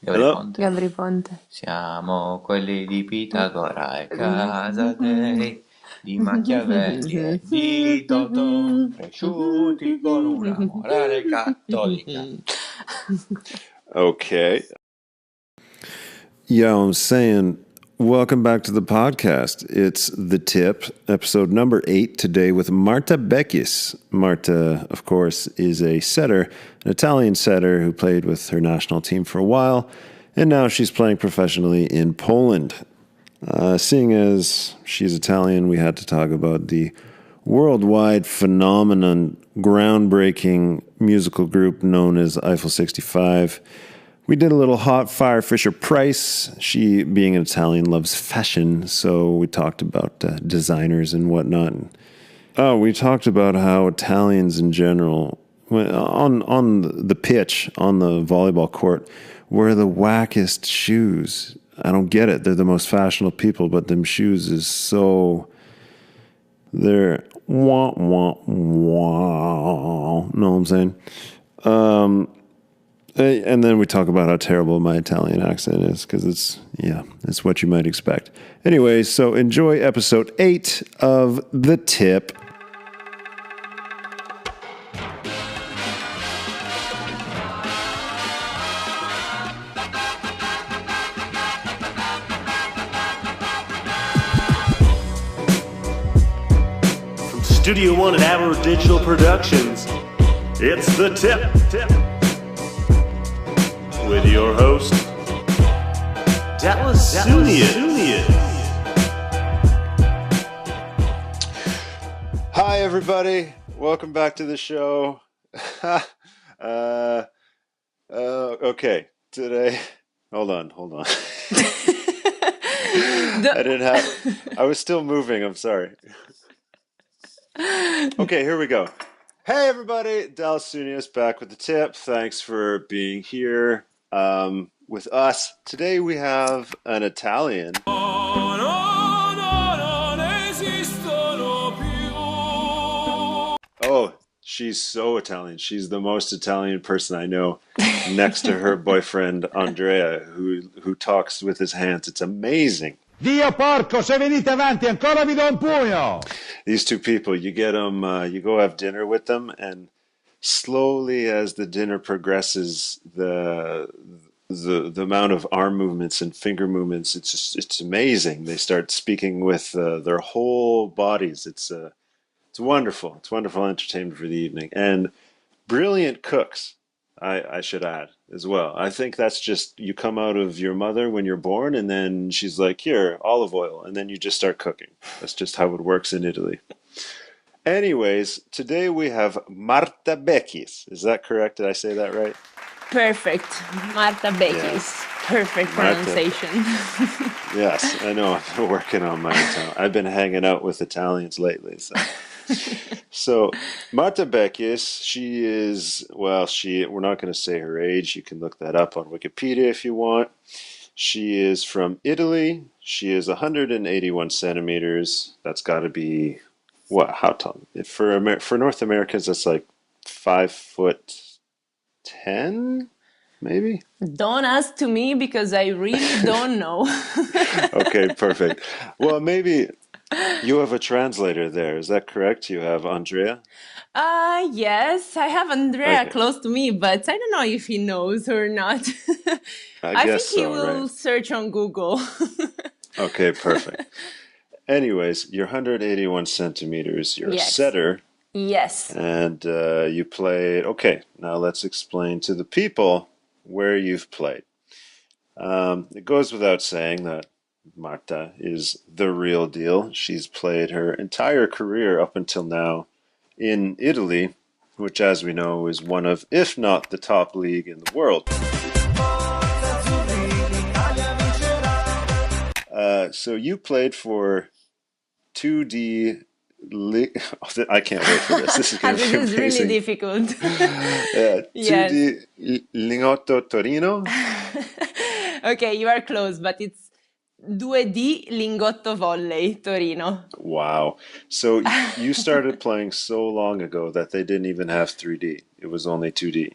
Gabri Ponte. Siamo quelli di Pitagora e Casadei, di Machiavelli e di Totò, cresciuti con una morale cattolica. Okay. Yo, I'm saying, welcome back to the podcast. It's The Tip, episode number 8, today with Marta Bechis. Marta, of course, is a setter, an Italian setter who played with her national team for a while, and now she's playing professionally in Poland. Seeing as she's Italian, we had to talk about the worldwide phenomenon, groundbreaking musical group known as Eiffel 65. We did a little hot fire Fisher-Price. She, being an Italian, loves fashion, so we talked about designers and whatnot. We talked about how Italians in general, on the pitch, on the volleyball court, wear the wackest shoes. I don't get it. They're the most fashionable people, but them shoes is so... They're wah, wah, wah. Know what I'm saying? And then we talk about how terrible my Italian accent is, because it's what you might expect. Anyway, so enjoy episode 8 of The Tip. From Studio One and Avro Digital Productions, it's The Tip. With your host, Dallas Soonias. Hi, everybody. Welcome back to the show. Okay, today... Hold on. I was still moving, I'm sorry. Okay, here we go. Hey, everybody. Dallas Soonias back with The Tip. Thanks for being here. With us today we have an Italian. Oh, she's so Italian. She's the most Italian person I know, next to her boyfriend Andrea, who talks with his hands. It's amazing. Dio porco, se venite avanti ancora vi do un pugno. These two people, you get them, you go have dinner with them, and slowly as the dinner progresses, the amount of arm movements and finger movements, it's amazing. They start speaking with their whole bodies. It's wonderful. It's wonderful entertainment for the evening, and brilliant cooks, I should add as well. I think that's just, you come out of your mother when you're born, and then she's like, here, olive oil, and then you just start cooking. That's just how it works in Italy. Anyways, today we have Marta Bechis. Is that correct? Did I say that right? Perfect. Marta Bechis. Yes. Perfect pronunciation. Yes, I know. I've been working on my Italian. I've been hanging out with Italians lately. So Marta Bechis, she is, we're not going to say her age. You can look that up on Wikipedia if you want. She is from Italy. She is 181 centimeters. That's got to be, how tall? For North Americans, that's like 5'10", maybe? Don't ask to me because I really don't know. Okay, perfect. Well, maybe you have a translator there. Is that correct? You have Andrea? Yes, I have Andrea Okay. close to me, but I don't know if he knows or not. I guess think he so, will right? search on Google. Okay, perfect. Anyways, you're 181 centimeters. You're Yes. a setter. Yes. And you played... Okay, now let's explain to the people where you've played. It goes without saying that Marta is the real deal. She's played her entire career up until now in Italy, which, as we know, is one of, if not the top league in the world. So you played for 2D... I can't wait for this. This is going to be amazing. This is really difficult. 2D Lingotto Torino. Okay, you are close, but it's 2D Lingotto Volley Torino. Wow. So you started playing so long ago that they didn't even have 3D. It was only 2D.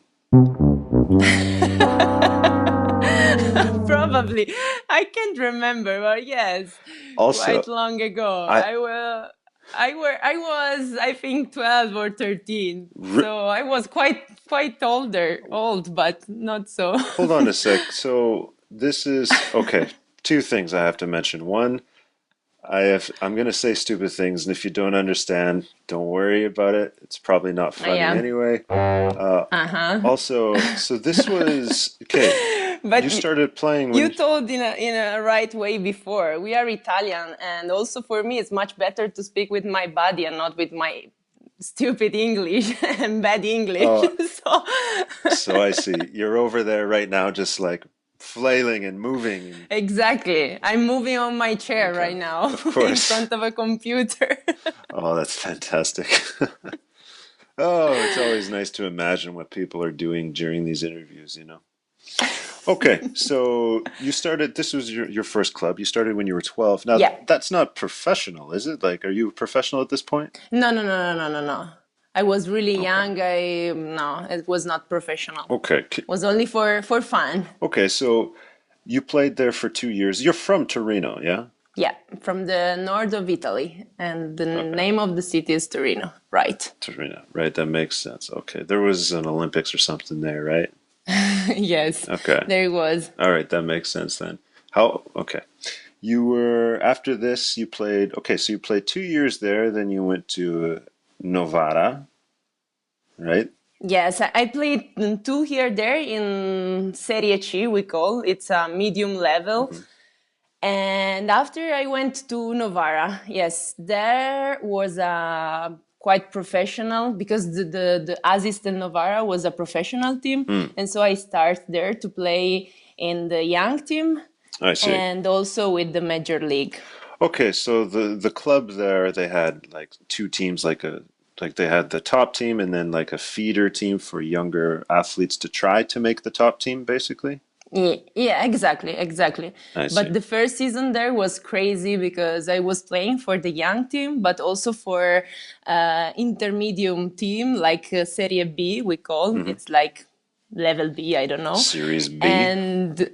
Probably. I can't remember, but yes, Also, quite long ago. I was, I think, 12 or 13. So I was quite old, but not so. hold on a sec. So this is okay. Two things I have to mention. One, I'm going to say stupid things, and if you don't understand, don't worry about it. It's probably not funny Yeah. anyway. Also, so this was okay. But You started playing you when told in a right way before. We are Italian, and also for me, it's much better to speak with my body and not with my stupid English and bad English. So I see. You're over there right now, just like flailing and moving. Exactly. I'm moving on my chair right now Of course. in front of a computer. Oh, that's fantastic. Oh, it's always nice to imagine what people are doing during these interviews, you know. Okay, so you started, this was your first club. You started when you were 12. Now, Yeah. that's not professional, is it? Like, are you a professional at this point? No. I was really young. No, it was not professional. Okay. It was only for fun. Okay, so you played there for 2 years. You're from Torino, yeah? Yeah, from the north of Italy, and the name of the city is Torino, right? Torino, right? That makes sense. Okay, there was an Olympics or something there, right? Yes. Okay. There it was. All right, that makes sense then. Okay. After this, you played, okay, so you played 2 years there, then you went to Novara, right? Yes, I played 2 here there in Serie C, we call it's a medium level. Mm-hmm. And after I went to Novara, yes, there was quite professional because the assistant Novara was a professional team. And so I started there to play in the young team I see. and also with the major league. Okay, so the club there, they had like two teams, like they had the top team and then like a feeder team for younger athletes to try to make the top team, basically. Yeah, exactly. I see. But the first season there was crazy because I was playing for the young team, but also for intermediate team, like Serie B, we call. It's like level B, I don't know. Series B. And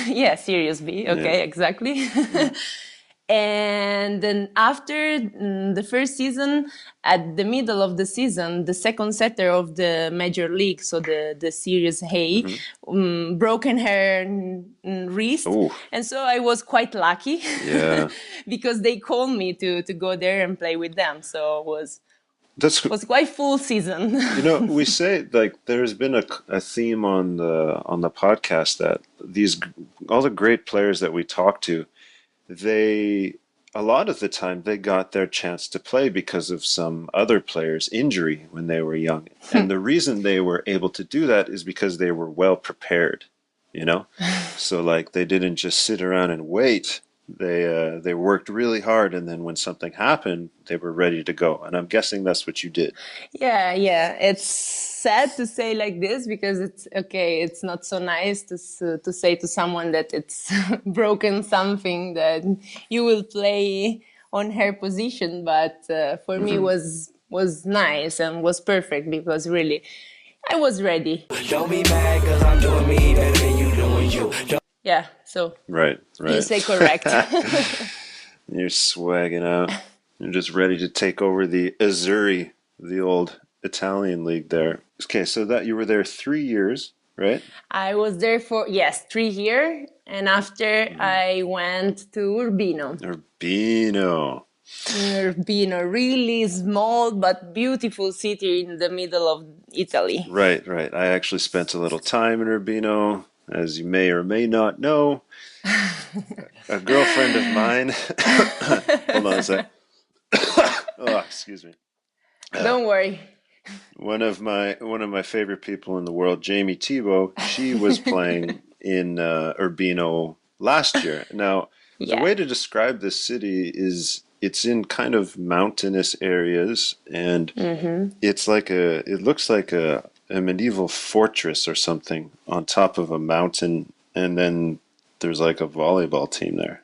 yeah, Series B. Okay, exactly. And then after the first season, at the middle of the season, the second setter of the major league, so the Series A, broken her wrist. Ooh. And so I was quite lucky Yeah. because they called me to go there and play with them. So it That's was quite full season. You know, we say like there's been a theme on the podcast that all the great players that we talk to, a lot of the time they got their chance to play because of some other player's injury when they were young. And the reason they were able to do that is because they were well prepared, you know? So like they didn't just sit around and wait. They worked really hard, and then when something happened, they were ready to go. And I'm guessing that's what you did. Yeah. It's sad to say like this because it's not so nice to say to someone that it's broken something that you will play on her position. But for me was nice and was perfect because really I was ready. Don't be mad 'cause I'm doing me better than you doing you. Yeah, so Right. you say correct. You're swagging out. You're just ready to take over the Azzurri, the old Italian league there. Okay, so that you were there 3 years, right? I was there for 3 years, and after I went to Urbino. Urbino, really small but beautiful city in the middle of Italy. Right. I actually spent a little time in Urbino, as you may or may not know. A girlfriend of mine. Hold on a sec. Oh, excuse me. Don't worry. One of my favorite people in the world, Jamie Thibault, she was playing in Urbino last year. Now, the way to describe this city is it's in kind of mountainous areas, and it looks like a medieval fortress or something on top of a mountain, and then there's like a volleyball team there.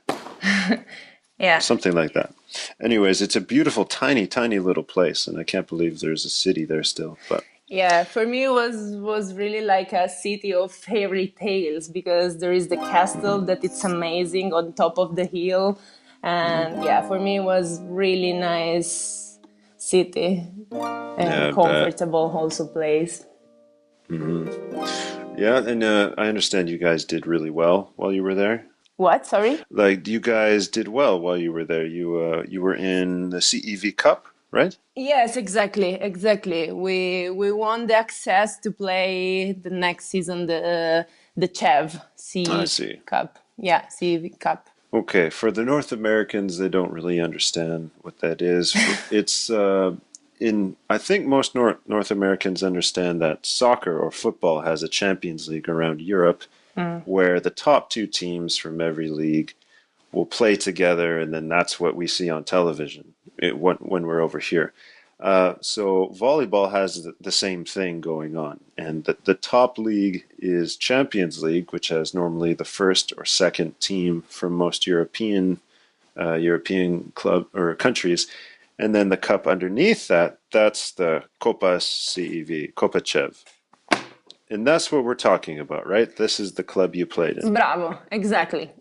Yeah. Something like that. Anyways, it's a beautiful, tiny little place, and I can't believe there's a city there still. But Yeah, for me it was really like a city of fairy tales because there is the castle that it's amazing on top of the hill, and yeah, for me it was really nice city Yeah, and I bet. comfortable also place. Yeah, and I understand you guys did really well while you were there. What? Sorry? Like you guys did well while you were there. You were in the CEV Cup, right? Yes, exactly, exactly. We won the access to play the next season the Chev I C see. Cup. Yeah, C Cup. Okay, for the North Americans, they don't really understand what that is. It's in I think most North Americans understand that soccer or football has a Champions League around Europe, where the top two teams from every league will play together, and then that's what we see on television when we're over here. So volleyball has the same thing going on, and the top league is Champions League, which has normally the first or second team from most European club or countries, and then the cup underneath that, that's the Copa CEV, Copa Chev. And that's what we're talking about, right? This is the club you played in. Bravo, exactly.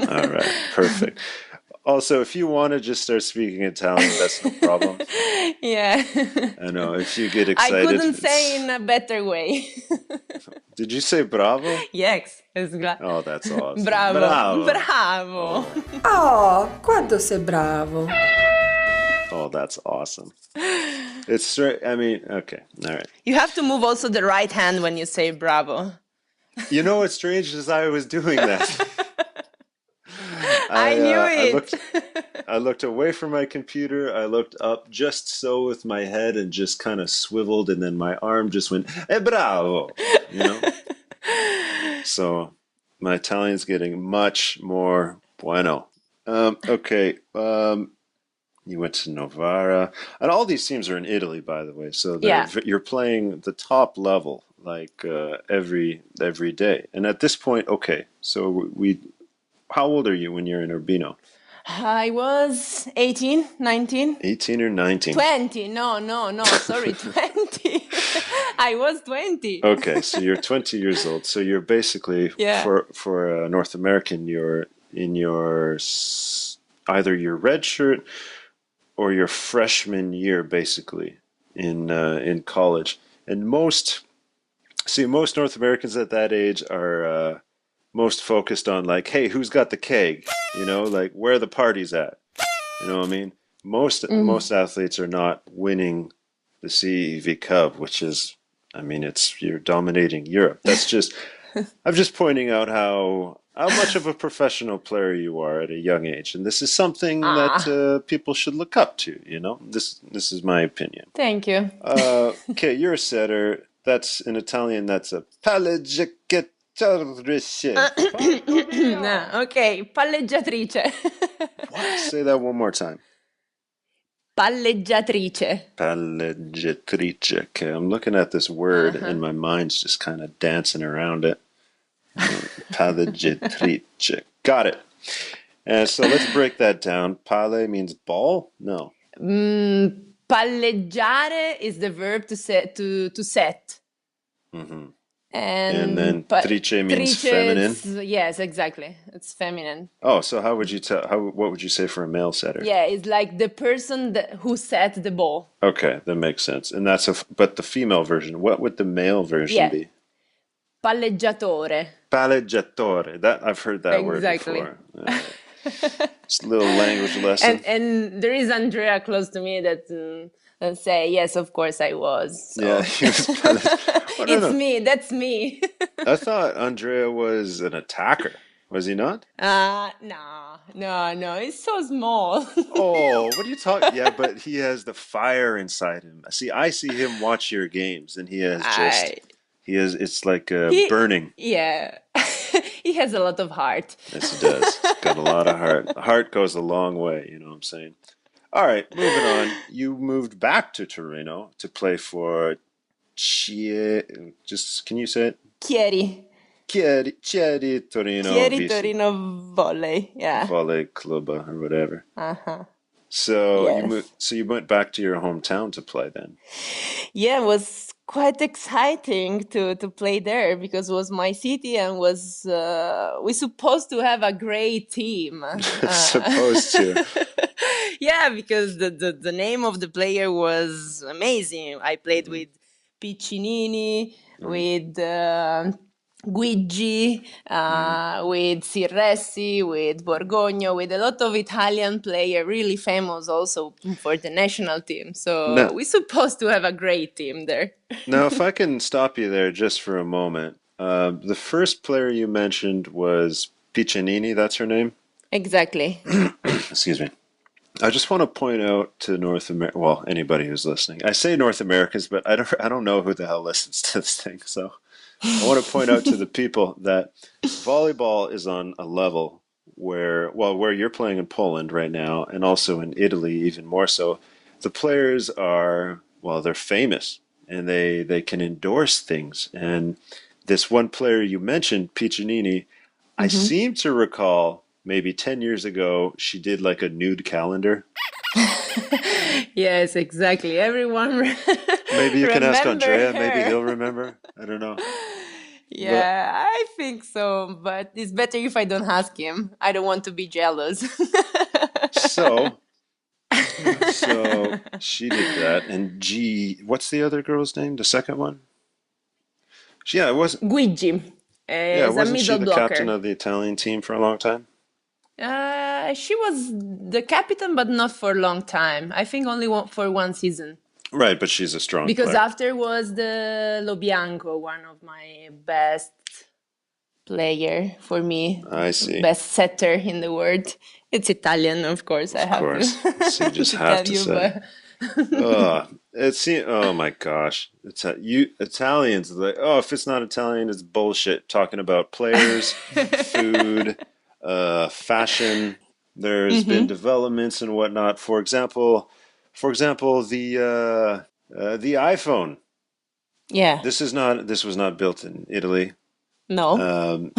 All right, perfect. Also, if you want to just start speaking Italian, that's no problem. Yeah. I know, if you get I excited. couldn't say in a better way. Did you say bravo? Yes, Oh, that's awesome. bravo, Bravo. bravo. Oh, quanto sei bravo. Oh, that's awesome. It's straight. I mean, okay, all right. You have to move also the right hand when you say bravo. You know what's strange is I was doing that. I knew it. I looked away from my computer. I looked up just so with my head and just kind of swiveled, and then my arm just went, bravo, you know? So my Italian's getting much more bueno. Okay. You went to Novara. And all these teams are in Italy, by the way. So Yeah. you're playing the top level like every day. And at this point, okay, so how old are you when you're in Urbino? I was 18, 19. 18 or 19? 20. No, sorry, 20. I was 20. Okay, so you're 20 years old. So you're basically, Yeah. for a North American, you're in your either your red shirt or your freshman year, basically, in college. And most North Americans at that age are most focused on like, hey, who's got the keg? You know, like where the party's at. You know what I mean? Most athletes are not winning the CEV Cup, which is, I mean, you're dominating Europe. That's just, I'm just pointing out how much of a professional player you are at a young age, and this is something that people should look up to. You know, this is my opinion. Thank you. Okay, you're a setter. That's in Italian. That's a palleggiatrice. Okay, palleggiatrice. What? Say that one more time. Palleggiatrice. Palleggiatrice. Okay, I'm looking at this word and my mind's just kind of dancing around it. Palleggiatrice. Got it. So let's break that down. Palle means ball? No. Palleggiare is the verb to set. Mm-hmm. And then trice means trice feminine? Yes, exactly. It's feminine. Oh, so how would you what would you say for a male setter? Yeah, it's like the person who set the ball. Okay, that makes sense. And but the female version, what would the male version be? Palleggiatore. Palleggiatore. That I've heard that Exactly. word before. It's a little language lesson. And there is Andrea close to me that say, yes, of course I was. So. Yeah, he was It's me. That's me. I thought Andrea was an attacker. Was he not? No. He's so small. Oh, what are you talking? Yeah, but he has the fire inside him. See, I see him watch your games, and he has it's like burning. Yeah. He has a lot of heart. Yes, he does. He's got a lot of heart. The heart goes a long way, you know what I'm saying? All right, moving on. You moved back to Torino to play for can you say it? Chieri Torino. Chieri Torino Volley. Yeah. Volley Club or whatever. So Yes. you went back to your hometown to play then. Yeah, it was quite exciting to play there because it was my city and was we supposed to have a great team. Supposed to. Yeah, because the name of the player was amazing. I played with Piccinini, with Guigi, with Sirressi, with Borgogno, with a lot of Italian player, really famous also for the national team. So Now, we're supposed to have a great team there. now, if I can stop you there just for a moment, the first player you mentioned was Piccinini. That's her name. Exactly. Excuse me. I just want to point out to North America, well, anybody who's listening. I say North Americans, but I don't know who the hell listens to this thing. So I want to point out to the people that volleyball is on a level where you're playing in Poland right now, and also in Italy, even more so. The players are, well, they're famous, and they can endorse things. And this one player you mentioned, Piccinini, I seem to recall maybe 10 years ago, she did like a nude calendar. Yes, exactly. Everyone Maybe you can ask remember Andrea. Maybe her. he'll remember. I don't know. But Yeah, I think so, but it's better if I don't ask him. I don't want to be jealous. so, so she did that. And what's the other girl's name? The second one? Yeah, it wasn't. Guigi Yeah, is a wasn't she middle the captain blocker. of the Italian team for a long time? She was the captain, but not for a long time. I think only for one season. Right, but she's a strong Because player. after was the Lo Bianco, one of my best player for me, I see. best setter in the world. It's Italian, of course. I Of have course. So you just to have tell to you, say. but Oh my gosh. You Italians like, oh, if it's not Italian, it's bullshit. Talking about players, food, fashion. There's been developments and whatnot. For example, the iPhone. yeah, This was not built in Italy. no. Um,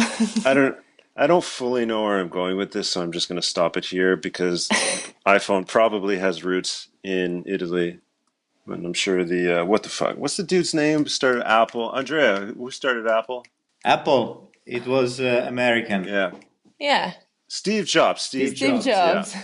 I don't I don't fully know where I'm going with this, so I'm just going to stop it here because iPhone probably has roots in Italy. And I'm sure what the fuck? What's the dude's name? Started Apple. Andrea, who started Apple? Apple, it was American. Yeah. Yeah, Steve Jobs. Steve Steve Jobs. Yeah. Jobs.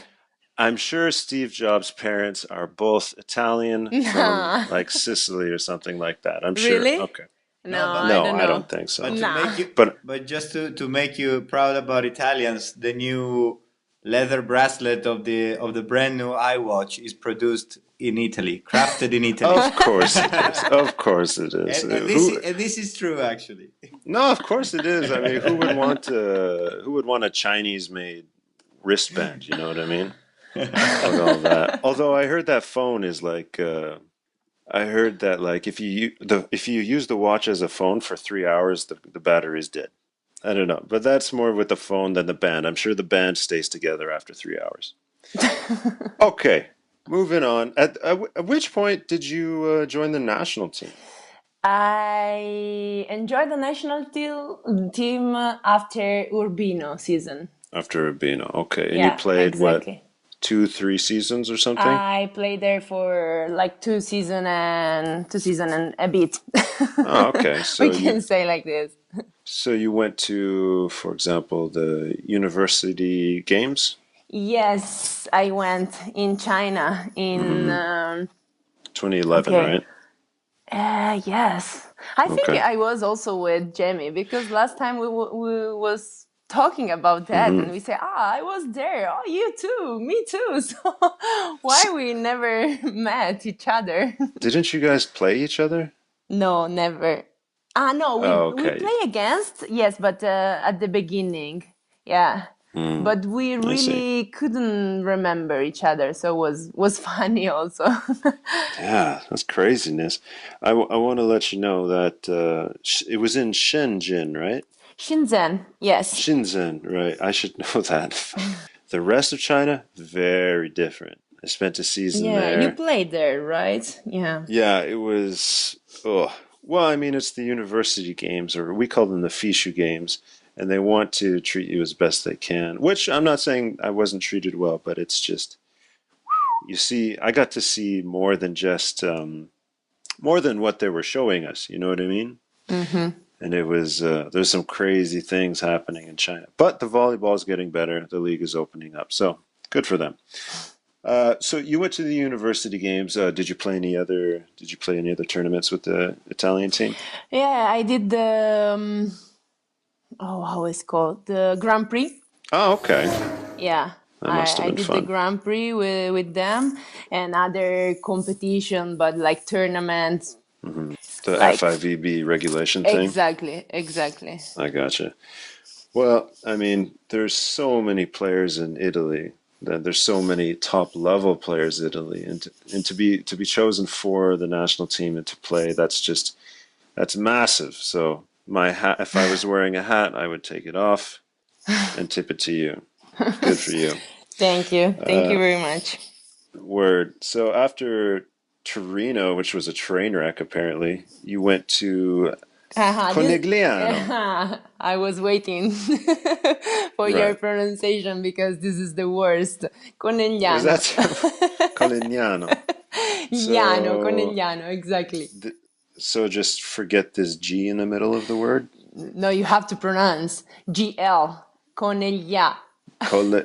I'm sure Steve Jobs' parents are both Italian from Nah, like Sicily or something like that. I'm sure. really? Okay. No, No, I No, don't I know. don't think so. but to Nah. make you, But but just to make you proud about Italians, the new leather bracelet of the brand new iWatch is produced in Italy, crafted in Italy. of course it is. Of course it is. And this is true actually. No, of course it is. I mean, who would want a Chinese-made wristband? You know what I mean? With all that. Although I heard that phone is like, I heard that like if you use the watch as a phone for 3 hours, the battery's dead. I don't know, but that's more with the phone than the band. I'm sure the band stays together after 3 hours. Okay, moving on. At which point did you join the national team? I enjoyed the national team after Urbino season. After Urbino. Okay, and you Yeah, played what, exactly. 2, 3 seasons or something? I played there for like 2 season and a bit. Oh, okay. We can say like this. So you went to, for example, the university games, Yes, I went in China in 2011, okay. right? Yes, I think Okay. I was also with Jamie because last time we was talking about that and we say, I was there. Oh, you too, me too. So why we never met each other? Didn't you guys play each other? No, never. No, Oh, we okay. play against, yes, but at the beginning, yeah. But we I see. really couldn't remember each other, so was funny also. Yeah, that's craziness. I want to let you know that it was in Shenzhen, right? Shenzhen, yes. Shenzhen, right? I should know that. The rest of China, very different. I spent a season Yeah, you there. played there, right? Yeah. Yeah, it was. Oh, well, I mean, it's the university games, or we call them the Fishu games, and they want to treat you as best they can. Which I'm not saying I wasn't treated well, but it's just, you see, I got to see more than just more than what they were showing us. You know what I mean? Mm-hmm. And it was there's some crazy things happening in China, but the volleyball is getting better. The league is opening up, so good for them. So you went to the university games. Did you play any other? Did you play any other tournaments with the Italian team? Yeah, I did the how is it called, the Grand Prix. Oh, okay. Yeah, That must have I been did the fun. Grand Prix with them and other competition, but like tournaments. The Like FIVB regulation thing. exactly. I gotcha. Well, I mean, there's so many players in Italy. That there's so many top level players in Italy, and to be chosen for the national team and to play, that's massive. So my hat, if I was wearing a hat, I would take it off and tip it to you. Good for you. Thank you very much. Word. So after Torino, which was a train wreck, apparently, you went to Conegliano. I was waiting for your Right. pronunciation because this is the worst. Was Conegliano. that Conegliano? Conegliano, exactly. So just forget this G in the middle of the word. No, you have to pronounce GL. Coneglia. Cole.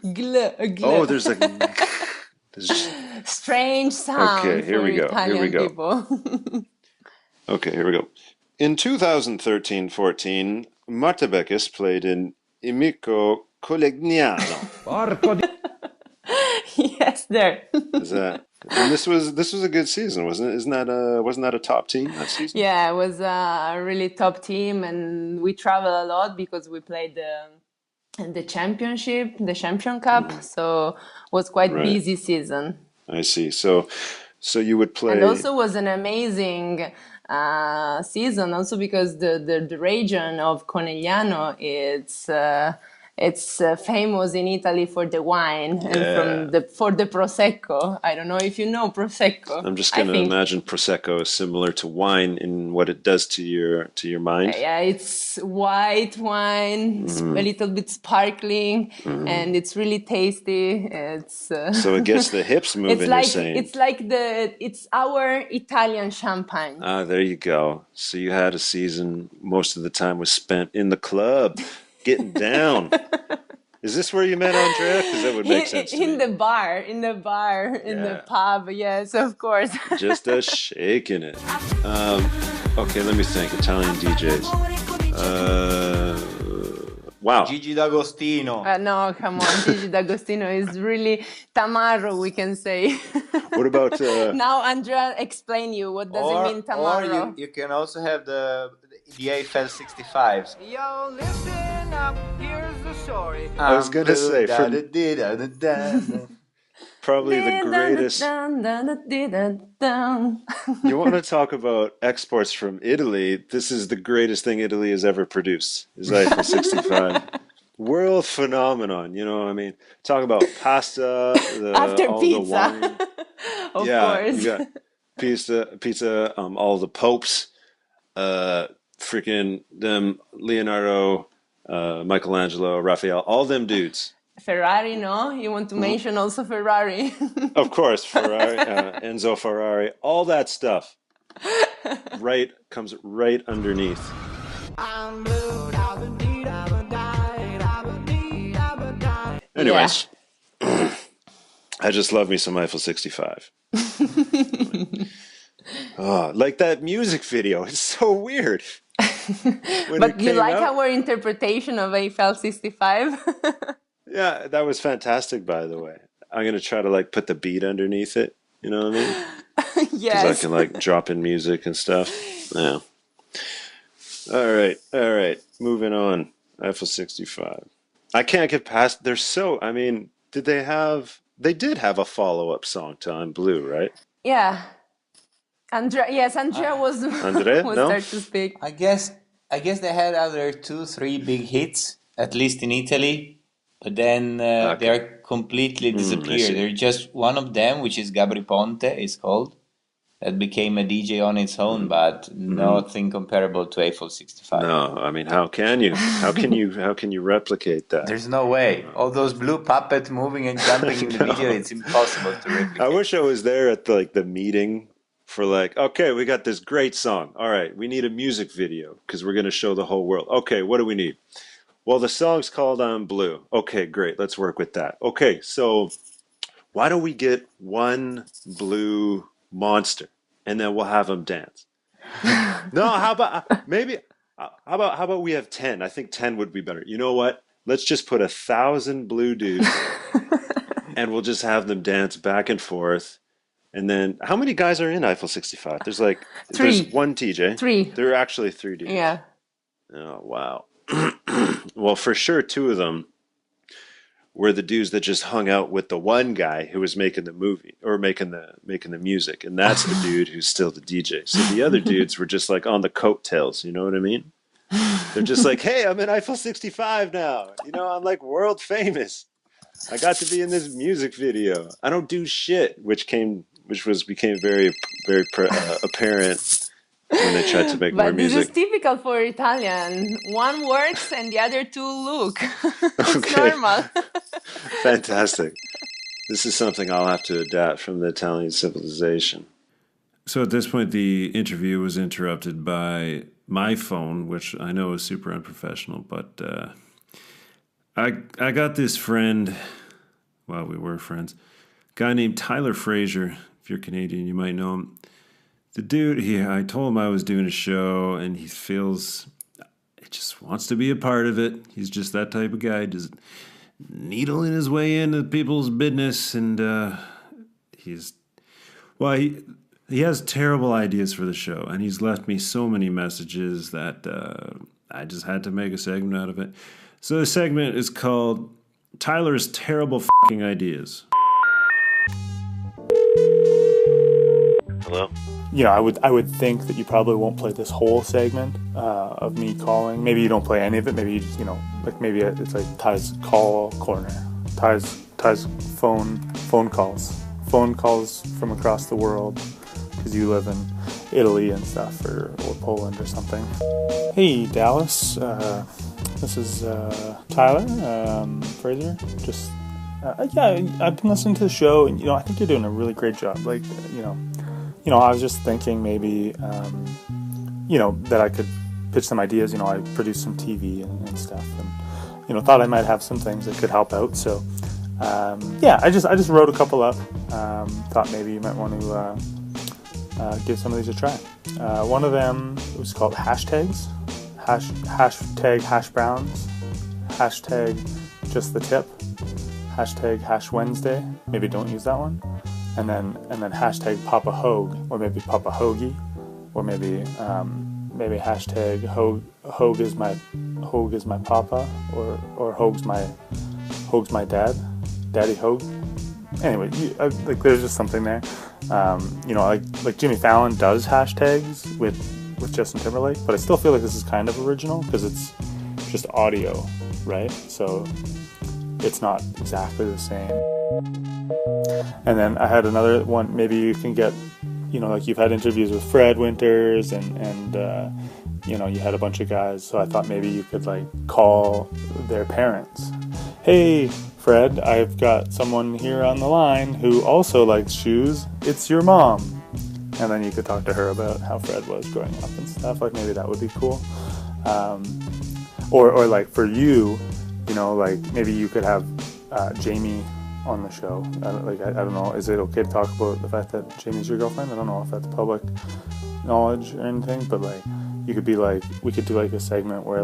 Gl. Oh, there's a. There's, Strange sound okay, here for we go. Italian Here we go. people. Okay, here we go. In 2013-14, Marta Bechis played in Imico Colegnano. Porco di... Yes, there. Is that? And this was a good season, wasn't it? Wasn't that a top team that season? Yeah, it was a really top team, and we travel a lot because we played the championship, the champion cup. So it was quite Right. busy season. I see. So you would play. And also was an amazing season, also because the region of Conegliano it's famous in Italy for the wine and for the prosecco. I don't know if you know prosecco. I'm just I gonna think, imagine prosecco is similar to wine in what it does to your mind. yeah, it's white wine, it's a little bit sparkling, and it's really tasty. It's So it gets the hips moving. You're saying. It's our Italian champagne. Ah, there you go. So you had a season. Most of the time was spent in the club, getting down. Is this where you met Andrea? Because that would make sense to me. In the pub. Yes, of course. Just a shaking it. Okay, let me think. Italian DJs. Wow. Gigi D'Agostino. No, come on. Gigi D'Agostino is really Tamaro, we can say. What about? Now, Andrea, explain you. What does it mean, Tamaro? Or you can also have the AFL 65s. Yo, listen up, here's the story. I was gonna say probably the greatest. You want to talk about exports from Italy? This is the greatest thing Italy has ever produced. Is Eiffel 65. World phenomenon, you know what I mean? Talk about pasta, After all pizza. the wine. Of You course. got pizza, all the popes, freaking them, Leonardo, Michelangelo, Raphael, all them dudes. Ferrari, no? You want to mention also Ferrari? Of course, Ferrari, Enzo Ferrari, all that stuff. Comes right underneath. Anyways, I just love me some Eiffel 65. Oh, like that music video. It's so weird. But you like our interpretation of Eiffel 65? Yeah, that was fantastic, by the way. I'm going to try to like put the beat underneath it. You know what I mean? Because Yes. I can like drop in music and stuff. Yeah. All right. Moving on. Eiffel 65. I can't get past. I mean, they did have a follow-up song to I'm Blue, right? Yeah. Andrea was Andrea? was No? start to speak. I guess they had other 2-3 big hits, at least in Italy, but then they are completely disappeared. see. They're just one of them, which is Gabri Ponte, is called, that became a DJ on its own, but nothing comparable to Eiffel 65. No, I mean, how can you? How can you replicate that? There's no way. All those blue puppets moving and jumping in the video, it's impossible to replicate. I wish I was there at the meeting for like, okay, we got this great song. All right, we need a music video because we're going to show the whole world. Okay, what do we need? Well, the song's called I'm Blue. Okay, great. Let's work with that. Okay, so why don't we get one blue monster and then we'll have them dance? No, how about maybe how about we have 10? I think 10 would be better. You know what? Let's just put 1,000 blue dudes and we'll just have them dance back and forth. And then how many guys are in Eiffel 65? There's like Three. there's one TJ. Three. There are actually 3 dudes. Yeah. Oh, wow. Well, for sure 2 of them were the dudes that just hung out with the one guy who was making the movie or making the music, and that's the dude who's still the DJ. So the other dudes were just like on the coattails, you know what I mean? They're just like, hey, I'm in Eiffel 65 now. You know, I'm like world famous. I got to be in this music video. I don't do shit, which became very apparent when they tried to make more But this music. is typical for Italian. One works and the other 2 look. It's Okay. normal. Fantastic. This is something I'll have to adapt from the Italian civilization. So at this point, the interview was interrupted by my phone, which I know is super unprofessional, but I got this friend, well, we were friends, a guy named Tyler Fraser. If you're Canadian, you might know him. The dude, I told him I was doing a show, and he just wants to be a part of it. He's just that type of guy, just needling his way into people's business, and he has terrible ideas for the show, and he's left me so many messages that I just had to make a segment out of it. So the segment is called Tyler's Terrible Fucking Ideas. Hello? You know, I would think that you probably won't play this whole segment of me calling. Maybe you don't play any of it. Maybe you just, maybe it's like Ty's call corner. Ty's phone calls from across the world because you live in Italy and stuff or Poland or something. Hey, Dallas. This is Tyler Fraser. Just I've been listening to the show, and I think you're doing a really great job. Like, I was just thinking maybe, that I could pitch some ideas. I produce some TV and stuff, and thought I might have some things that could help out. So, I just wrote a couple up. Thought maybe you might want to give some of these a try. One of them was called hashtags. Hashtag hash browns. Hashtag just the tip. Hashtag hash Wednesday. Maybe don't use that one. And then hashtag Papa Hogue, or maybe Papa Hoagie, or maybe hashtag Hogue is my papa, or Hogue's my dad, Daddy Hogue. Anyway, there's just something there. Like Jimmy Fallon does hashtags with Justin Timberlake, but I still feel like this is kind of original because it's just audio, right? So it's not exactly the same. And then I had another one. Maybe you can get, like you've had interviews with Fred Winters and you had a bunch of guys. So I thought maybe you could call their parents. Hey, Fred, I've got someone here on the line who also likes shoes. It's your mom. And then you could talk to her about how Fred was growing up and stuff. Maybe that would be cool. Or for you, maybe you could have Jamie on the show. I don't know. Is it okay to talk about the fact that Jamie's your girlfriend? I don't know if that's public knowledge or anything, but you could be we could do a segment where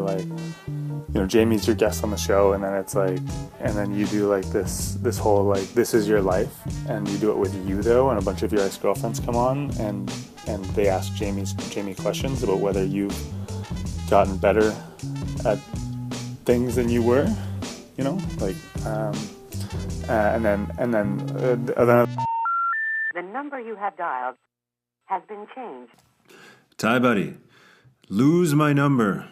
Jamie's your guest on the show, and then it's and then you do this whole this is your life, and you do it with you though, and a bunch of your ex-girlfriends come on and they ask Jamie questions about whether you've gotten better at things than you were, and then the number you have dialed has been changed. Ty buddy, lose my number.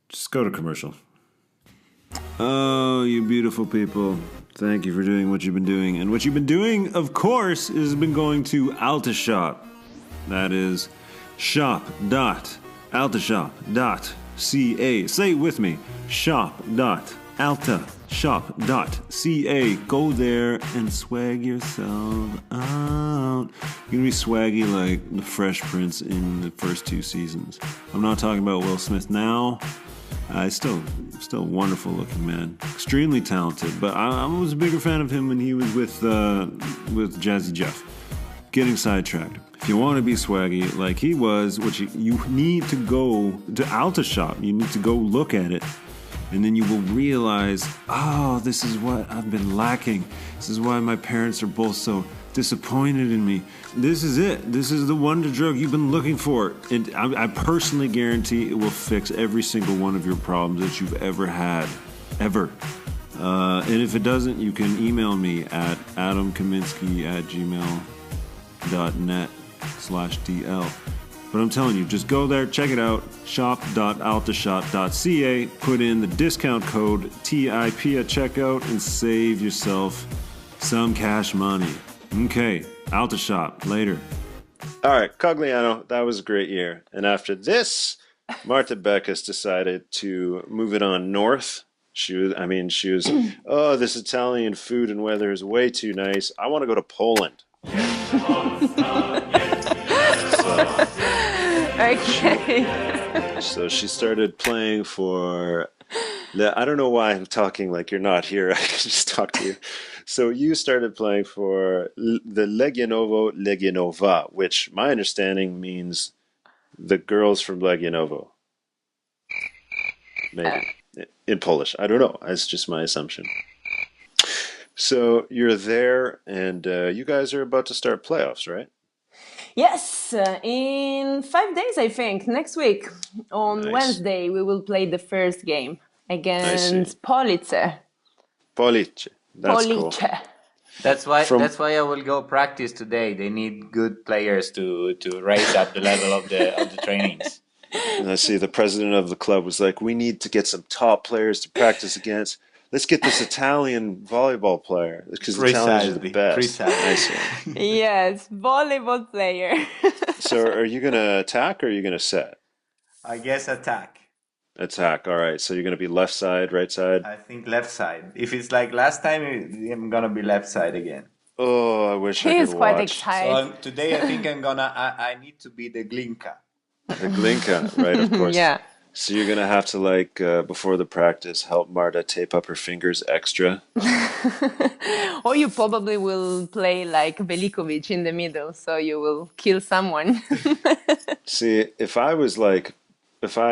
Just go to commercial. Oh, you beautiful people. Thank you for doing what you've been doing. And what you've been doing, of course, is been going to AltaShop. That is shop.altashop.ca. Say it with me. Shop.altashop.ca. shop.ca. Go there and swag yourself out. You're gonna be swaggy like the Fresh Prince in the first 2 seasons. I'm not talking about Will Smith now. Still a wonderful looking man, extremely talented. But I was a bigger fan of him when he was with Jazzy Jeff. Getting sidetracked. If you want to be swaggy like he was, which you need to go to Alta Shop. You need to go look at it. And then you will realize, oh, this is what I've been lacking. This is why my parents are both so disappointed in me. This is it. This is the wonder drug you've been looking for. And I personally guarantee it will fix every single one of your problems that you've ever had. Ever. And if it doesn't, you can email me at adamkaminsky@gmail.net/DL. But I'm telling you, just go there, check it out, shop.altashop.ca, put in the discount code TIP at checkout, and save yourself some cash money. Okay, Alta Shop, later. All right, Cogliano, that was a great year. And after this, Marta Bechis decided to move it on north. She was, oh, this Italian food and weather is way too nice. I want to go to Poland. Okay. So she started playing for, I don't know why I'm talking like you're not here. I can just talk to you. So you started playing for the Legionowo Legionova, which my understanding means the girls from Legionowo. Maybe. In Polish. I don't know. It's just my assumption. So you're there, and you guys are about to start playoffs, right? Yes, in 5 days, I think, next week. On Wednesday, we will play the first game against Police. Police. That's Police. Cool. That's why I will go practice today. They need good players to raise up the level of the trainings. And I see the president of the club was like, we need to get some top players to practice against. Let's get this Italian volleyball player because the Italians are the best. Yes, volleyball player. So are you going to attack or are you going to set? I guess attack. Attack, all right. So you're going to be left side, right side? I think left side. If it's like last time, I'm going to be left side again. Oh, I wish I could watch. He's quite excited. So today I think I need to be the Glinka. The Glinka, right, of course. Yeah. So you're going to have to, before the practice, help Marta tape up her fingers extra. Or you probably will play like Velikovic in the middle, so you will kill someone. See, if I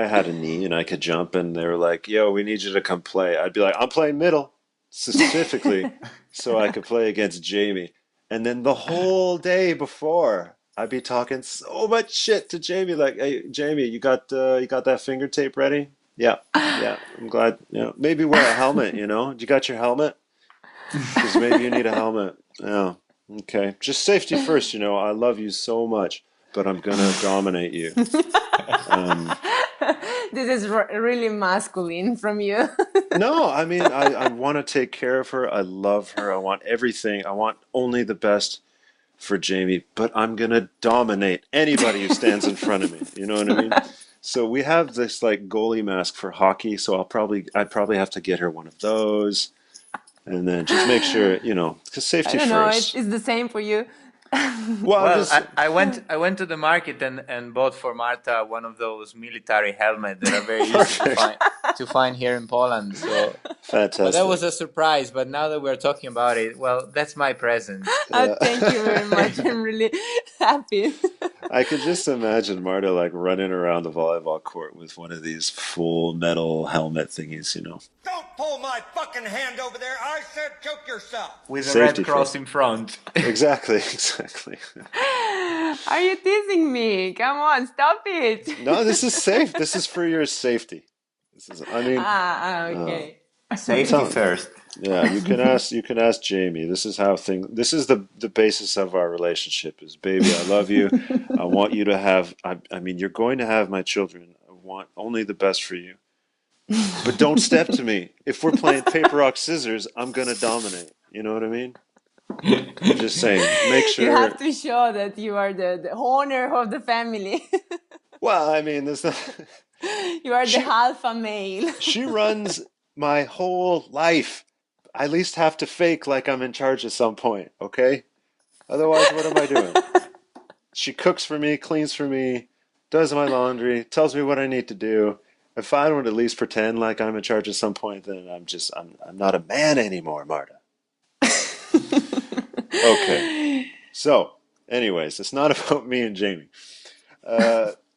had a knee and I could jump and they were like, yo, we need you to come play, I'd be like, I'm playing middle, specifically, so I could play against Jamie. And then the whole day before, I'd be talking so much shit to Jamie, like, hey, Jamie, you got that finger tape ready? Yeah, I'm glad. Yeah, maybe wear a helmet, you got your helmet? Because maybe you need a helmet. Yeah, okay. Just safety first, I love you so much, but I'm going to dominate you. This is really masculine from you. No, I want to take care of her. I love her. I want everything. I want only the best for Jamie, but I'm going to dominate anybody who stands in front of me. You know what I mean? So we have this goalie mask for hockey. So I'd probably have to get her one of those and then just make sure, because safety first. I don't know. It's the same for you. Well, I went to the market and bought for Marta one of those military helmets that are very easy to find here in Poland. So fantastic. But that was a surprise. But now that we're talking about it, well, that's my present. Thank you very much. I'm really happy. I could just imagine Marta running around the volleyball court with one of these full metal helmet thingies, Don't pull my fucking hand over there. I said choke yourself. With a red cross in front. Exactly. Are you teasing me? Come on, stop it. No, this is safe. This is for your safety. Okay. Safety first. Yeah, you can ask Jamie. This is the basis of our relationship is, baby, I love you. I want you to have, you're going to have my children. I want only the best for you. But don't step to me. If we're playing paper, rock, scissors, I'm going to dominate. You know what I mean? I'm just saying, make sure. You have to show that you are the owner of the family. Well, there's not... You are the alpha male. She runs my whole life. I at least have to fake like I'm in charge at some point, okay? Otherwise, what am I doing? She cooks for me, cleans for me, does my laundry, tells me what I need to do. If I don't at least pretend like I'm in charge at some point, then I'm not a man anymore, Marta. Okay. So, anyways, it's not about me and Jamie.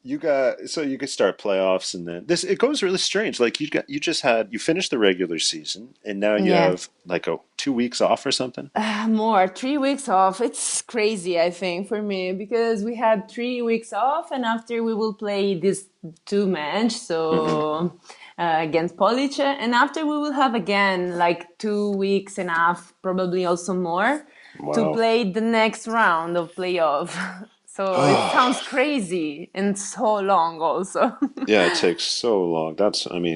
You could start playoffs, and then it goes really strange. Like you finished the regular season, and now you Yeah. have like 2 weeks off or something. More 3 weeks off. It's crazy, I think, for me, because we had 3 weeks off, and after we will play this 2 match, so against Police, and after we will have again like 2 weeks and a half, probably also more, to play the next round of playoff. So it sounds crazy and so long also. Yeah, it takes so long.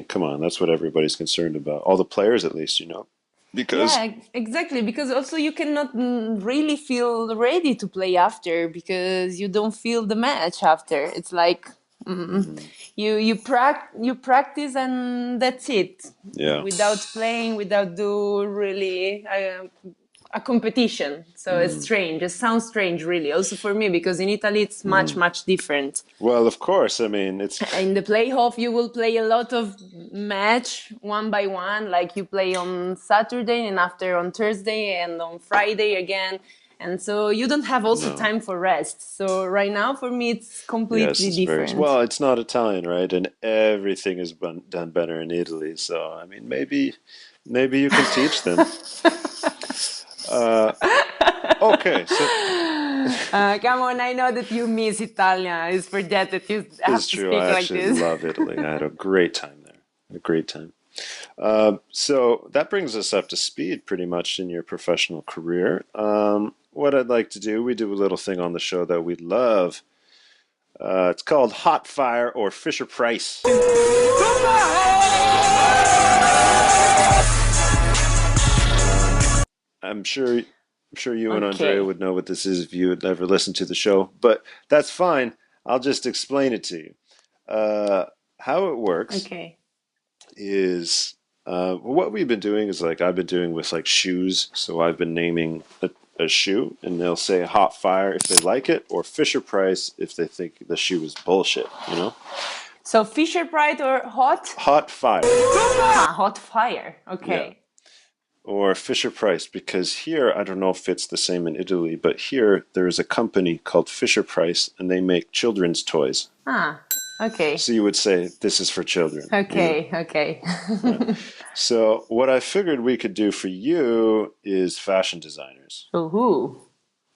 Come on, that's what everybody's concerned about. All the players, at least, because Yeah, exactly. Because also you cannot really feel ready to play after, because you don't feel the match after. It's like you practice and that's it. Yeah. Without playing, without do really a competition. So it's strange. It sounds strange, really. Also for me, because in Italy it's much different. Well, of course. I mean, it's In the playoff, you will play a lot of match one by one. Like you play on Saturday and after on Thursday and on Friday again. And so you don't have also time for rest. So right now for me, it's completely different. Well, it's not Italian, right? And everything is done better in Italy. So, I mean, maybe you can teach them. Okay, so come on, I know that you miss Italian. It's for that you have it's to true. speak I like actually this. love Italy. I had a great time there. A great time. So that brings us up to speed pretty much in your professional career. What I'd like to do, we do a little thing on the show that we love. It's called Hot Fire or Fisher Price. I'm sure you and Andrea would know what this is if you had ever listened to the show, but that's fine. I'll just explain it to you. How it works is what we've been doing is like I've been doing with like shoes. So I've been naming a shoe, and they'll say Hot Fire if they like it, or Fisher Price if they think the shoe is bullshit. So Fisher Price or Hot Fire. Hot Fire. Okay. Yeah. Or Fisher Price, because here, I don't know if it's the same in Italy, but here there is a company called Fisher Price, and they make children's toys. Okay. So you would say, this is for children. Okay. Right. So what I figured we could do for you is fashion designers. Ooh.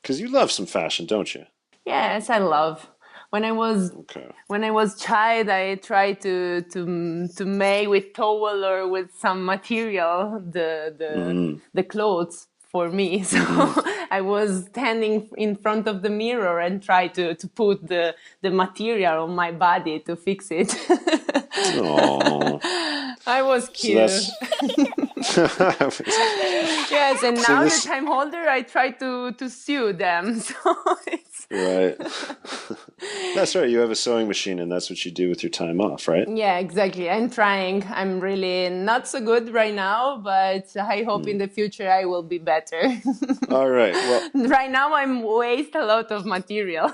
Because you love some fashion, don't you? Yes, I love. When I was child, I tried to make with towel or with some material the clothes for me. So I was standing in front of the mirror and try to put the material on my body to fix it. Aww. I was cute. Yes, and now that I'm older, I try to sew them. So it's right. That's right. You have a sewing machine, and that's what you do with your time off, right? Yeah, exactly. I'm trying. I'm really not so good right now, but I hope in the future I will be better. All right. Well, right now I'm waste a lot of material.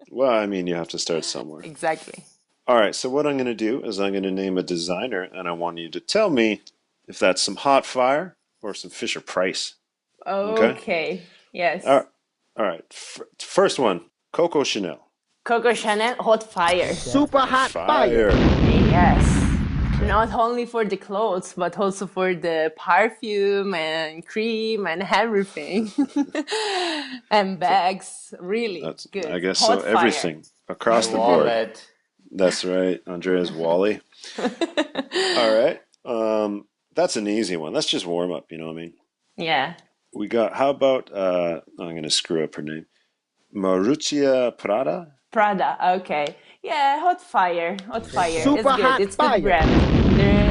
Well, I mean, you have to start somewhere. Exactly. All right. So what I'm going to do is I'm going to name a designer, and I want you to tell me if that's some Hot Fire or some Fisher Price. Okay. Yes. All right. First one, Coco Chanel. Coco Chanel, Hot Fire. Super hot fire. Yes. Not only for the clothes, but also for the perfume and cream and everything. And bags. Really good. I guess Hot so. Everything across the board. Wallet. That's right. Andrea's Wally. All right. That's an easy one. Let's just warm up. You know what I mean? Yeah. We got, how about, I'm going to screw up her name. Maruccia Prada? Prada, okay. Yeah, Hot Fire. Super It's good. hot It's fire. good brand.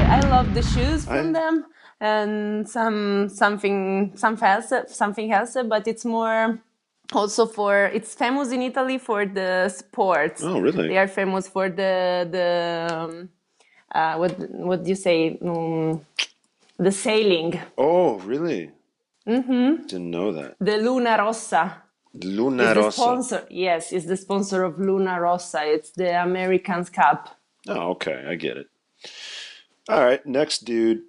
I love the shoes from them and something else, but it's more also it's famous in Italy for the sports. Oh, really? They are famous for the what do you say? The sailing. Oh, really? Didn't know that. The Luna Rossa. Luna Is the Rossa. sponsor. Yes, it's the sponsor of Luna Rossa. It's the Americans Cup. Oh, okay. I get it. All right. Next dude,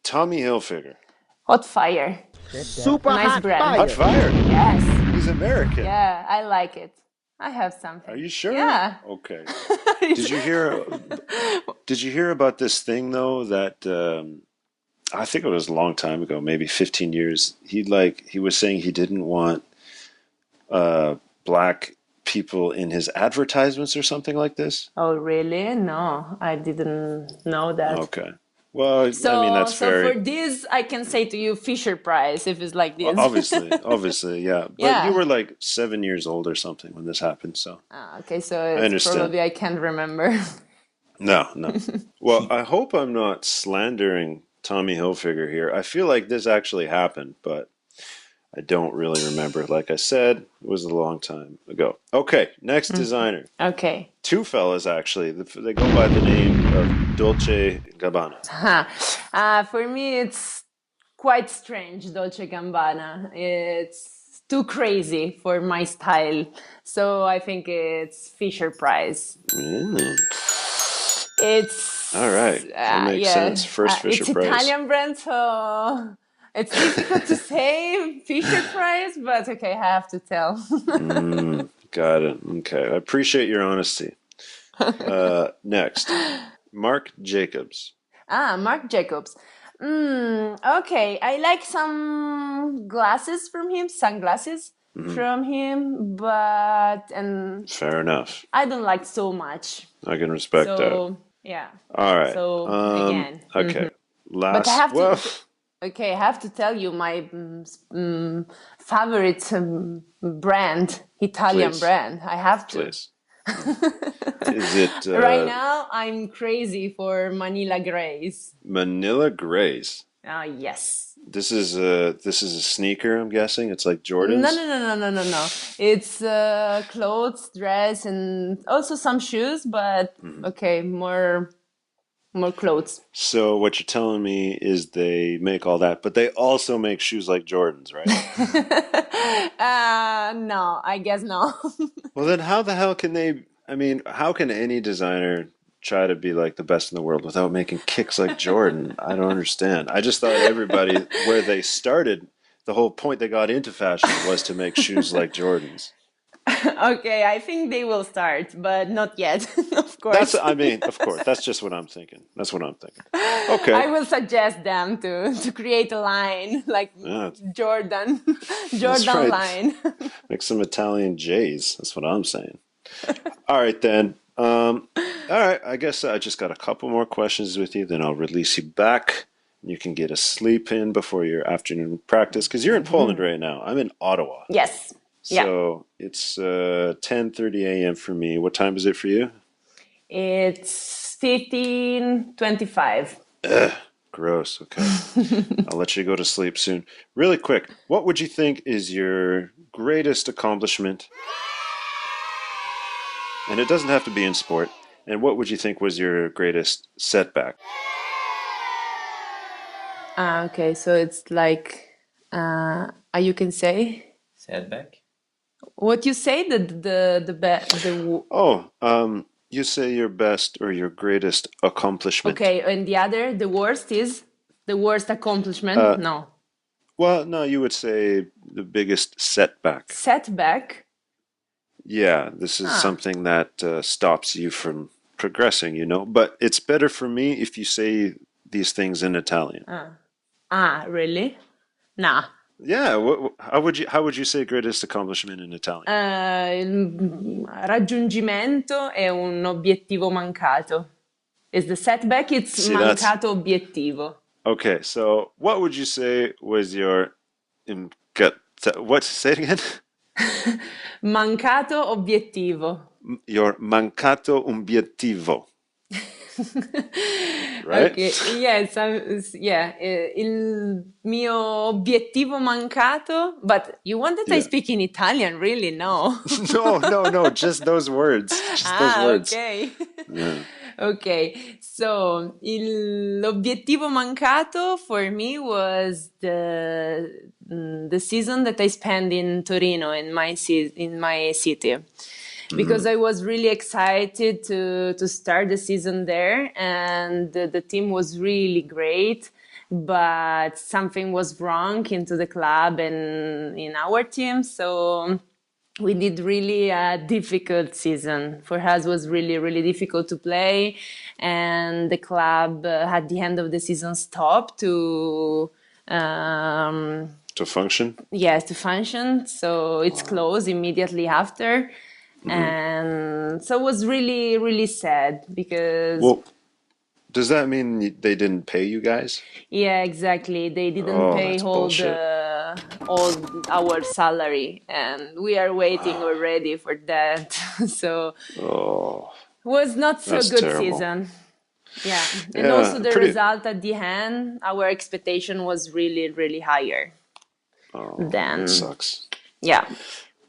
Tommy Hilfiger. Hot Fire. Super Nice hot brand. fire. Hot fire. Yes. He's American. Yeah, I like it. I have something. Are you sure? Yeah. Okay. Did you hear about this thing though that I think it was a long time ago, maybe 15 years. He was saying he didn't want black people in his advertisements or something like this. Oh, really? No, I didn't know that. Okay. Well, So, I mean, that's so for this, I can say to you Fisher Price if it's like this. Obviously, yeah. But Yeah. you were like 7 years old or something when this happened, so. Okay, so I it's understand. probably I can't remember. No. Well, I hope I'm not slandering Tommy Hilfiger here. I feel like this actually happened, but I don't really remember. Like I said, it was a long time ago. Okay, next designer. Okay. Two fellas, actually. They go by the name of Dolce & Gabbana. For me, it's quite strange, Dolce & Gabbana. It's too crazy for my style. So I think it's Fisher Price. It's... All right. That makes sense. First Fisher Price. It's Italian brand, so... It's difficult to say Fisher Price, but okay, I have to tell. Got it. Okay. I appreciate your honesty. Next, Marc Jacobs. Marc Jacobs. Okay, I like some glasses from him, sunglasses from him, but Fair enough. I don't like so much. I can respect that. Yeah. All right. So again. Okay. Last. But I have to. Well, Okay, I have to tell you my favorite brand, Italian Please. brand. I have to. please. Is it Right now, I'm crazy for Manila Grays. Manila Grays? Yes. This is a sneaker, I'm guessing. It's like Jordans. No. It's clothes, dress, and also some shoes. But okay, more clothes. So what you're telling me is they make all that, but they also make shoes like Jordans, right? No, I guess no. Well, then how the hell can they? I mean, how can any designer try to be like the best in the world without making kicks like Jordan? I don't understand. I just thought everybody, where they started, the whole point they got into fashion was to make shoes like Jordans. Okay, I think they will start, but not yet, of course. Of course. That's just what I'm thinking. Okay. I will suggest them to create a line like Jordan right. line. Make some Italian J's. That's what I'm saying. All right, then. All right. I guess I just got a couple more questions with you. Then I'll release you back. You can get a sleep in before your afternoon practice because you're in Poland right now. I'm in Ottawa. Yes. So it's 10:30 a.m. for me. What time is it for you? It's 15:25. Gross. Okay. I'll let you go to sleep soon. Really quick, what would you think is your greatest accomplishment? And it doesn't have to be in sport. And what would you think was your greatest setback? Okay, so it's like, you can say Setback? what you say. You say your best or your greatest accomplishment. Okay, and the other, the worst is the worst accomplishment. No. Well, no, you would say the biggest setback. Setback. Yeah, this is something that stops you from progressing, But it's better for me if you say these things in Italian. Really? Nah. Yeah, how would you say greatest accomplishment in Italian? Il raggiungimento è un obiettivo mancato. Is the setback? It's mancato obiettivo. Okay, so what would you say was your say it again? Mancato obiettivo. Your mancato obiettivo. Right? Okay. Yes. Il mio obiettivo mancato. But you want that I speak in Italian? Really? No. No. Just those words. Those words. Okay. Yeah. Okay, so l'obiettivo mancato for me was the season that I spent in Torino, in my city, because I was really excited to start the season there, and the team was really great. But something was wrong into the club and in our team, so we did really a difficult season. For us, was really, really difficult to play. And the club at the end of the season stopped to function? yes, to function. So it's closed immediately after. And so it was really, really sad because Well, does that mean they didn't pay you guys? yeah, exactly. They didn't Oh, pay that's bullshit. all our salary, and we are waiting already for that. So Oh, was not so that's good terrible. season. Yeah, and also Yeah, the result at the end, our expectation was really, really higher that than sucks. yeah.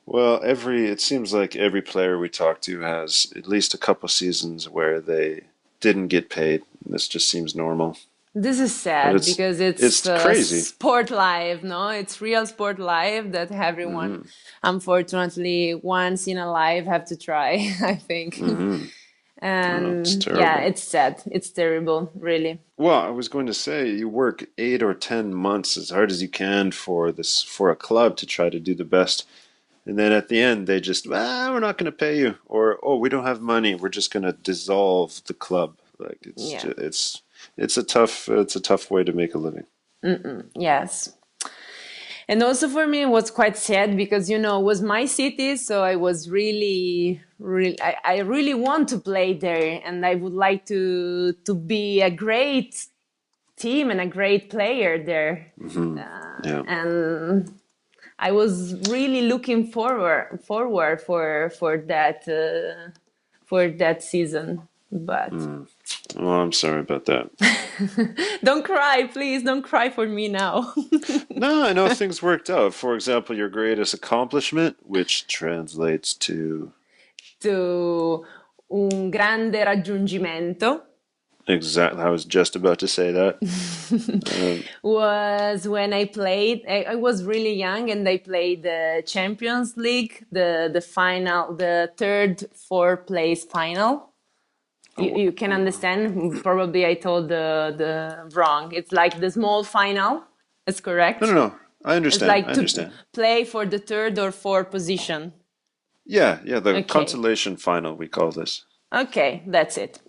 Well, it seems like every player we talk to has at least a couple seasons where they didn't get paid. This just seems normal. This is But sad because it's crazy. sport life, no? It's real sport life that everyone, unfortunately, once in a life have to try, I think. Oh, it's And yeah, terrible. it's sad. It's terrible, really. Well, I was going to say you work 8 or 10 months as hard as you can for a club to try to do the best. And then at the end, they just, we're not going to pay you, or we don't have money. We're just going to dissolve the club. Like Yeah. it's a tough way to make a living. Yes. And also for me, it was quite sad because, it was my city. So I was really, really, I really want to play there. And I would like to be a great team and a great player there. Yeah. And I was really looking forward for that season. But Well, I'm sorry about that. don't cry, please. Don't cry for me now. No, I know things worked out. For example, your greatest accomplishment, which translates to To un grande raggiungimento exactly. I was just about to say that. was when I played. I was really young, and I played the Champions League, the final, the third, fourth place final. You can understand. Probably I told the wrong. It's like the small final. It's correct. No. I It's understand. like I to understand. play for the third or fourth position. Yeah. The Okay. consolation final, we call this. Okay, that's it.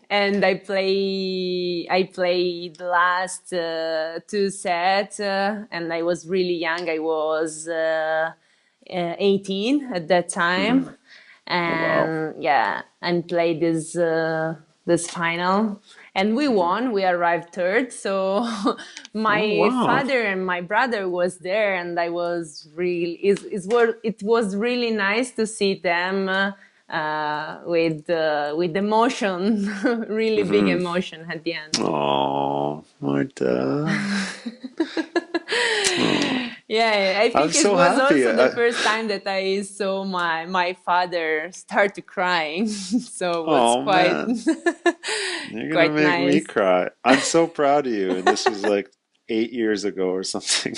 And I played the last two sets, and I was really young. I was 18 at that time, and and played this final, and we won. We arrived third, so my father and my brother was there, and I was really it was really nice to see them. With emotion, really big emotion at the end. Oh, Marta. Yeah, I I'm think it so was happy. also the first time that I saw my father start to crying. So it was quite Man. You're gonna quite make me nice. cry. I'm so proud of you. And this was like 8 years ago or something.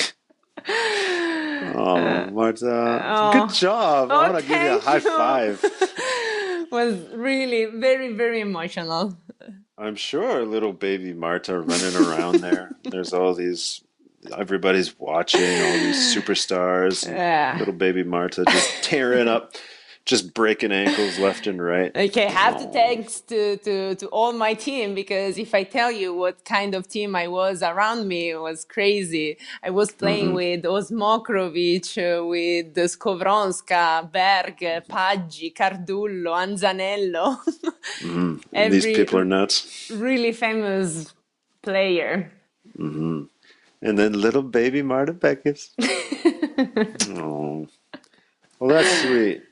Oh, Marta. Good job. I want to give you a high five. Was really very, very emotional. I'm sure little baby Marta running around there. There's everybody's watching, all these superstars. Yeah. Little baby Marta just tearing up, just breaking ankles left and right. Okay, I have to thanks to all my team, because if I tell you what kind of team I was around me, it was crazy. I was playing with Osmokrovic, with Skowronska, Berg, Paggi, Cardullo, Anzanello. And these people are nuts. Really famous player. And then little baby Marta Bechis. Oh, well, that's sweet.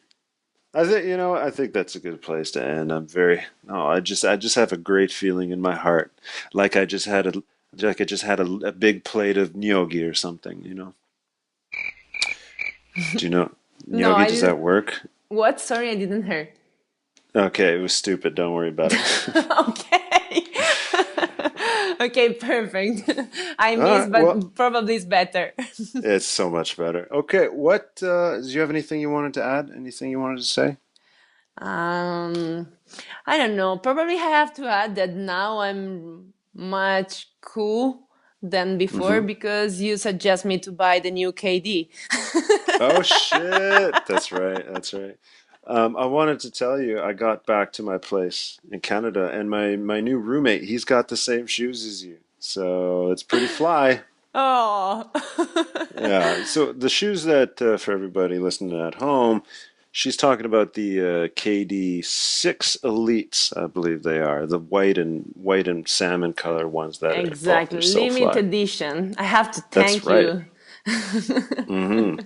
I think that's a good place to end. I just have a great feeling in my heart, like I just had a big plate of gnocchi or something. Do you know No, gnocchi? Does that work? What? Sorry, I didn't hear. Okay, it was stupid. Don't worry about it. Okay. Okay, perfect. I All missed, right, but well, probably it's better. it's so much better. Okay, what do you have anything you wanted to add? Anything you wanted to say? Um, I don't know. Probably I have to add that now I'm much cool than before Mm-hmm. because you suggest me to buy the new KD. Oh shit! That's right. That's right. I wanted to tell you, I got back to my place in Canada, and my new roommate, he's got the same shoes as you, so it's pretty fly. Oh. Yeah. So the shoes that for everybody listening at home, she's talking about the KD6 Elites, I believe they are, the white and salmon color ones that are, oh, Exactly. they're so Limited fly. edition. I have to That's thank right. you. Hmm.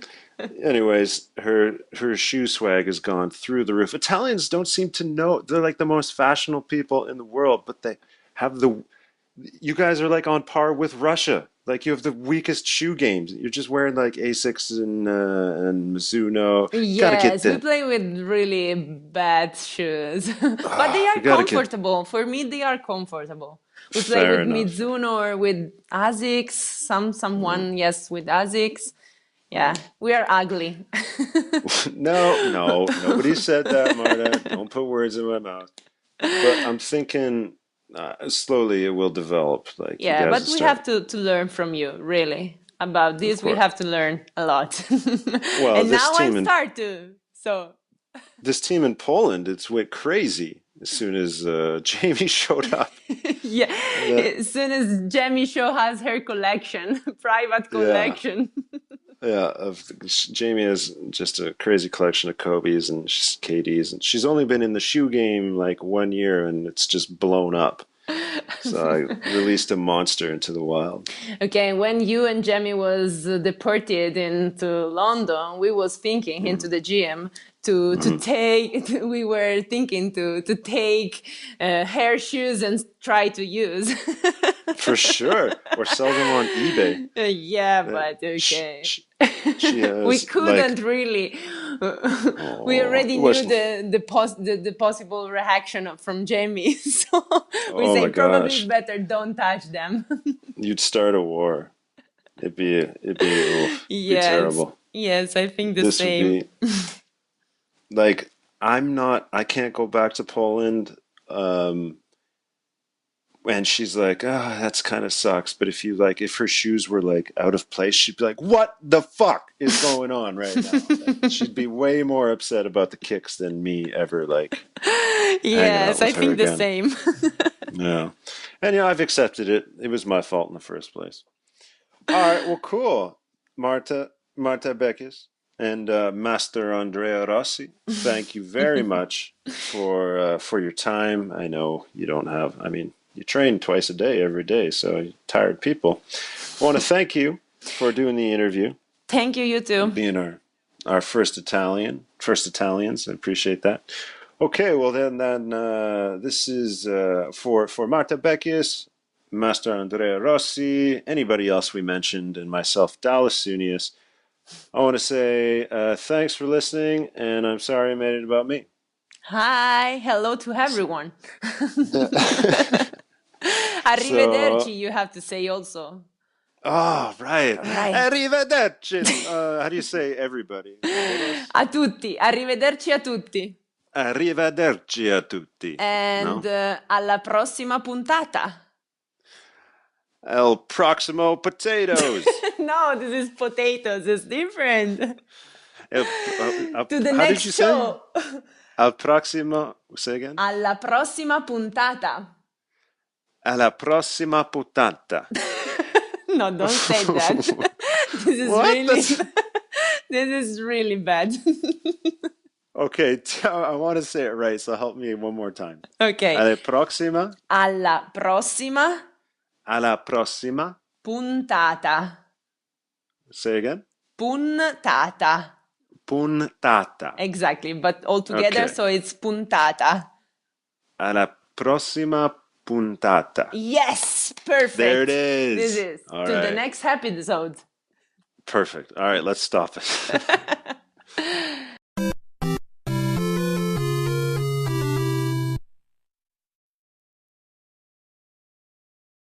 Anyways, her shoe swag has gone through the roof. Italians don't seem to know. They're like the most fashionable people in the world, but they have the. You guys are like on par with Russia. Like you have the weakest shoe games. You're just wearing like Asics and Mizuno. Gotta get Yes, we the. play with really bad shoes, but they are You gotta get. comfortable. For me, they are comfortable. We play Fair with enough. Mizuno or with Asics. Someone, yes, with Asics. Yeah, we are ugly. No, no, nobody said that, Marta. Don't put words in my mouth. But I'm thinking slowly it will develop. Like you Yeah, guys but will we start, have to learn from you, really. About of this, we course. have to learn a lot. Well, And now I'm start to. So, this team in Poland, it's went crazy as soon as Jamie showed up. yeah, The- as soon as Jamie Show has her collection, private yeah, collection. yeah. Jamie has just a crazy collection of Kobe's and KD's, and she's only been in the shoe game like 1 year, and it's just blown up. So I released a monster into the wild. Okay, when you and Jamie was deported into London, we was thinking into the gym to take. We were thinking to take hair shoes and try to use. For sure, or sell them on eBay. Yeah, Uh, but sh- okay. sh- she We has couldn't really. We oh, already knew was, the possible reaction from Jamie, so we oh say my probably it's gosh, better don't touch them. you'd start a war. It'd be Yes, terrible. yes, I think the This would same. be like I can't go back to Poland. Um, and she's like, oh, that's kind of sucks. But if her shoes were like out of place, she'd be like, what the fuck is going on right now? Like, she'd be way more upset about the kicks than me ever like hanging out Yes, I with her think the again. same. Yeah. And I've accepted it. It was my fault in the first place. All right, well, cool. Marta Bechis and Master Andrea Rossi, thank you very much for your time. I know you don't have, I mean, you train twice a day, every day, so you're tired people. I want to thank you for doing the interview, Thank you, you too. being our first Italians. I appreciate that. Okay, well then this is for Marta Bechis, Master Andrea Rossi, anybody else we mentioned, and myself, Dallas Soonias. I want to say thanks for listening, and I'm sorry I made it about me. Hi, hello to everyone. So, Arrivederci, you have to say also. oh, right. Right. Arrivederci. How do you say everybody? A tutti, arrivederci a tutti. Arrivederci a tutti. And No? alla prossima puntata. El Proximo Potatoes. No, this is potatoes, it's different. To the How next did you show. say? Al Proximo. Say again. Alla prossima puntata. Alla prossima puntata. No, don't say that. This is What? really this is really bad. Okay, I want to say it right, so help me one more time. Okay. Alla prossima. Alla prossima Alla prossima. puntata. Say again. Puntata. Puntata. Exactly, but all together, Okay. so it's puntata. Alla prossima puntata. Yes, perfect. There it is. This is All to the right. next episode. Perfect. All right, let's stop it.